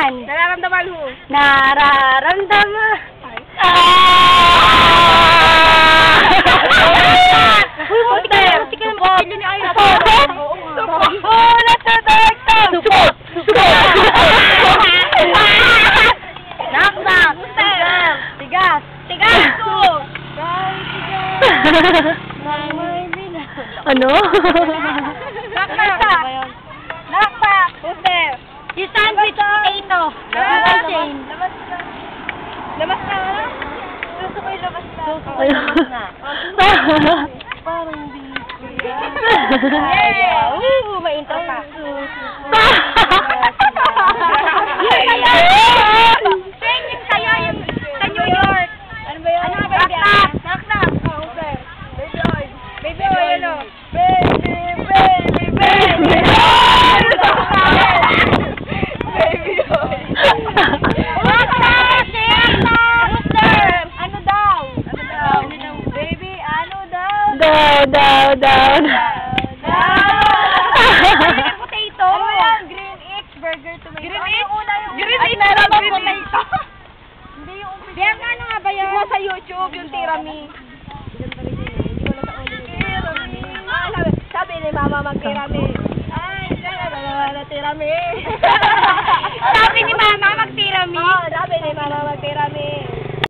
Nararamdaman. Nararamdaman mo. Nararamdaman. Ano? Nakpak! Puter! Yung sandwich potato. Labas na! Gusto ko yung labas na. Parang di. Yeah! Woo! May intro pa. Yung saya yung sa New York. Ano ba yun? Knock-knock! Baby oil! Baby oil, ano? Down. Potato. Ano yan? Green X burger tomato. Green X? Green X meron bang potato? Hindi yung umpisa. Diyan ano nga ba yan? Sa YouTube yung tirami. Sabi ni Mama mag-tirami. Ay, tirami. Sabi ni Mama mag-tirami. Oo, sabi ni Mama mag-tirami.